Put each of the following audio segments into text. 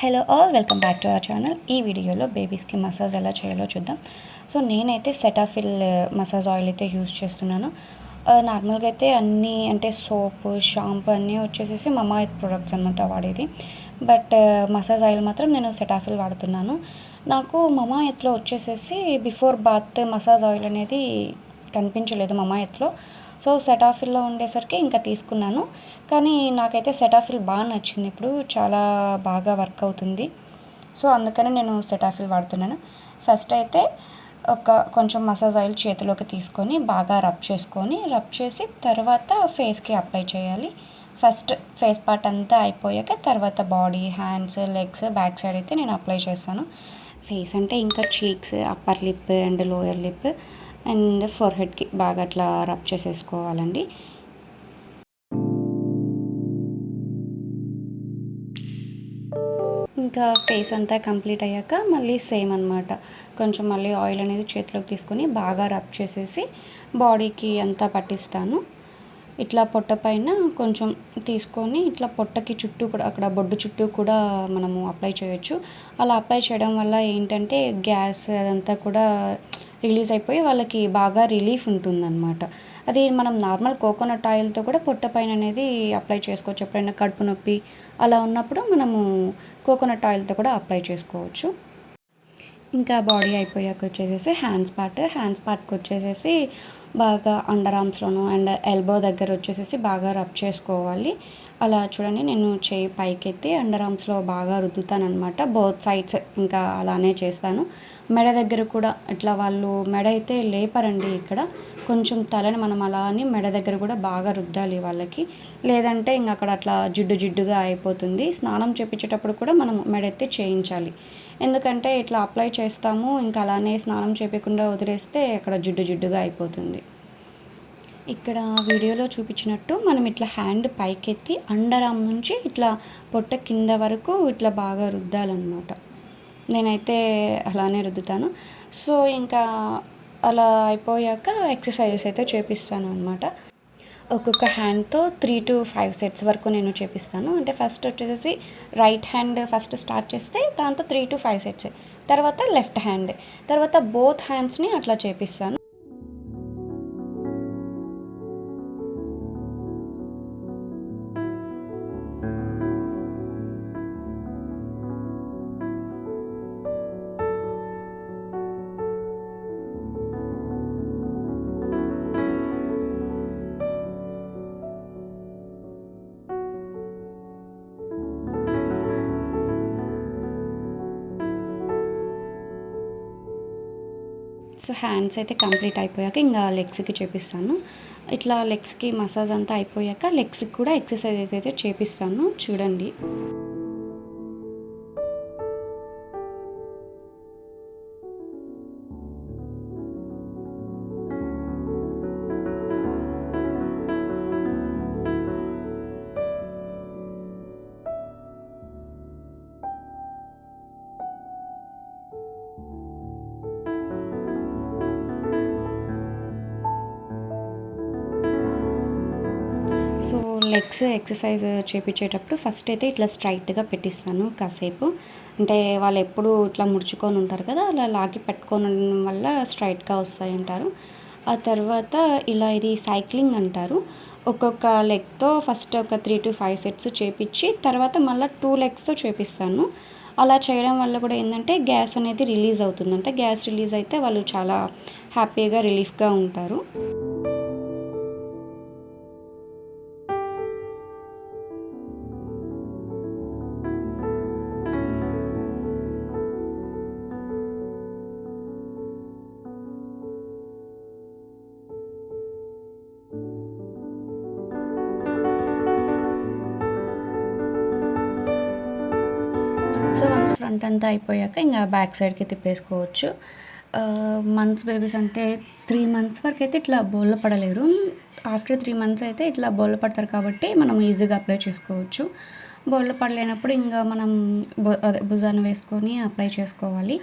Hello all, welcome back to our channel. ఈ వీడియోలో బేబీస్కి massage ఎలా చేయాలో చూద్దాం. సో నేనైతే సెటాఫిల్ మసాజ్ ఆయిల్ అయితే యూజ్ చేస్తున్నాను. నార్మల్గా అయితే అన్నీ అంటే సోప్, షాంపూ అన్నీ వచ్చేసేసి మమా ఎర్త్ ప్రొడక్ట్స్ అనమాట వాడేది. బట్ మసాజ్ ఆయిల్ మాత్రం నేను సెటాఫిల్ వాడుతున్నాను. నాకు మమా ఎర్త్లో వచ్చేసేసి బిఫోర్ బాత్ మసాజ్ ఆయిల్ అనేది కనిపించలేదు మమా ఎర్త్లో. సో సెటాఫిల్లో ఉండేసరికి ఇంకా తీసుకున్నాను. కానీ నాకైతే సెటాఫిల్ బాగా నచ్చింది. ఇప్పుడు చాలా బాగా వర్క్ అవుతుంది. సో అందుకని నేను సెటాఫిల్ వాడుతున్నాను. ఫస్ట్ అయితే కొంచెం మసాజ్ ఆయిల్ చేతిలోకి తీసుకొని బాగా రబ్ చేసి తర్వాత ఫేస్కి అప్లై చేయాలి. ఫస్ట్ ఫేస్ పార్ట్ అంతా అయిపోయాక తర్వాత body, hands, legs, back side అయితే నేను అప్లై చేస్తాను. ఫేస్ అంటే ఇంకా cheeks, upper lip and lower lip and ఫోర్ హెడ్కి బాగా అట్లా రబ్ చేసేసుకోవాలండి. ఇంకా ఫేస్ అంతా కంప్లీట్ అయ్యాక మళ్ళీ సేమ్ అనమాట. కొంచెం మళ్ళీ ఆయిల్ అనేది చేతిలోకి తీసుకొని బాగా రబ్ చేసేసి బాడీకి అంతా పట్టిస్తాను. ఇట్లా పొట్ట పైన కొంచెం తీసుకొని ఇట్లా పొట్టకి చుట్టూ కూడా అక్కడ బొడ్డు చుట్టూ కూడా మనము అప్లై చేయొచ్చు. అలా అప్లై చేయడం వల్ల ఏంటంటే గ్యాస్ అదంతా కూడా రిలీజ్ అయిపోయి వాళ్ళకి బాగా రిలీఫ్ ఉంటుందన్నమాట. అది మనం నార్మల్ కోకోనట్ ఆయిల్తో కూడా పొట్ట పైన అనేది అప్లై చేసుకోవచ్చు. ఎప్పుడైనా కడుపు నొప్పి అలా ఉన్నప్పుడు మనము కోకోనట్ ఆయిల్తో కూడా అప్లై చేసుకోవచ్చు. ఇంకా బాడీ అయిపోయాక వచ్చేసేసి హ్యాండ్స్ పార్ట్కి వచ్చేసేసి బాగా అండర్ ఆర్మ్స్లోను అండ్ ఎల్బో దగ్గర వచ్చేసేసి బాగా రబ్ చేసుకోవాలి. అలా చూడండి, నేను చేయి పైకెత్తి అండర్ ఆర్మ్స్లో బాగా రుద్దుతానమాట. బోత్ సైడ్స్ ఇంకా అలానే చేస్తాను. మెడ దగ్గర కూడా ఇట్లా వాళ్ళు మెడ అయితే లేపరండి. ఇక్కడ కొంచెం తలని మనం అలా అని మెడ దగ్గర కూడా బాగా రుద్దాలి వాళ్ళకి. లేదంటే ఇంక అక్కడ అట్లా జిడ్డుగా అయిపోతుంది. స్నానం చేయించేటప్పుడు కూడా మనం మెడ ఎత్తి చేయించాలి. ఎందుకంటే ఇట్లా అప్లై చేస్తాము, ఇంకా అలానే స్నానం చేయకుండా వదిలేస్తే అక్కడ జిడ్డుగా అయిపోతుంది. ఇక్కడ వీడియోలో చూపించినట్టు మనం ఇట్లా హ్యాండ్ పైకెత్తి అండర్ ఆర్మ్ నుంచి ఇట్లా పొట్ట కింద వరకు ఇట్లా బాగా రుద్దాలన్నమాట. నేనైతే అలానే రుద్దుతాను. సో ఇంకా అలా అయిపోయాక ఎక్సర్సైజెస్ అయితే చేపిస్తాను అనమాట. ఒక్కొక్క హ్యాండ్తో 3 to 5 సెట్స్ వరకు నేను చేపిస్తాను. అంటే ఫస్ట్ వచ్చేసి రైట్ హ్యాండ్ ఫస్ట్ స్టార్ట్ చేస్తే దాంతో 3 to 5 సెట్స్, తర్వాత లెఫ్ట్ హ్యాండ్, తర్వాత బోత్ హ్యాండ్స్ని అట్లా చేపిస్తాను. సో హ్యాండ్స్ అయితే కంప్లీట్ అయిపోయాక ఇంకా లెగ్స్కి చేపిస్తాను. ఇట్లా లెగ్స్కి మసాజ్ అంతా అయిపోయాక లెగ్స్కి కూడా ఎక్సర్సైజ్ అయితే చేపిస్తాను. చూడండి. సో లెగ్స్ ఎక్సర్సైజ్ చేపించేటప్పుడు ఫస్ట్ అయితే ఇట్లా స్ట్రైట్గా పెట్టిస్తాను కాసేపు. అంటే వాళ్ళు ఎప్పుడు ఇట్లా ముడుచుకొని ఉంటారు కదా, అలా లాగి పెట్టుకోవడం వల్ల స్ట్రైట్గా వస్తాయి అంటారు. ఆ తర్వాత ఇలా ఇది సైక్లింగ్ అంటారు. ఒక్కొక్క లెగ్తో ఫస్ట్ ఒక 3 to 5 సెట్స్ చేపించి తర్వాత మళ్ళీ 2 లెగ్స్తో చేపిస్తాను. అలా చేయడం వల్ల కూడా ఏంటంటే గ్యాస్ అనేది రిలీజ్ అవుతుంది. అంటే గ్యాస్ రిలీజ్ అయితే వాళ్ళు చాలా హ్యాపీగా రిలీఫ్గా ఉంటారు. సో వన్స్ ఫ్రంట్ అంతా అయిపోయాక ఇంకా బ్యాక్ సైడ్కి తిప్పేసుకోవచ్చు. మంత్స్ బేబీస్ అంటే 3 months వరకు అయితే ఇట్లా బోళ్ళ పడలేరు. ఆఫ్టర్ 3 months అయితే ఇట్లా బోళ్ళ పడతారు కాబట్టి మనం ఈజీగా అప్లై చేసుకోవచ్చు. బోళ్ళ పడలేనప్పుడు ఇంకా మనం భుజాన వేసుకొని అప్లై చేసుకోవాలి.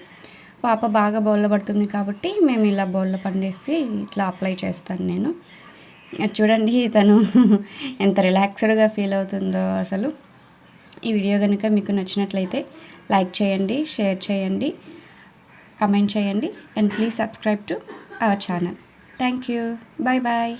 పాప బాగా బోళ్ళ పడుతుంది కాబట్టి మేము ఇలా బోళ్ళ పండేసి ఇట్లా అప్లై చేస్తాను నేను. చూడండి తను ఎంత రిలాక్స్డ్గా ఫీల్ అవుతుందో అసలు. ఈ వీడియో కనుక మీకు నచ్చినట్లయితే లైక్ చేయండి, షేర్ చేయండి, కమెంట్ చేయండి, and please subscribe to our channel. Thank you. Bye bye.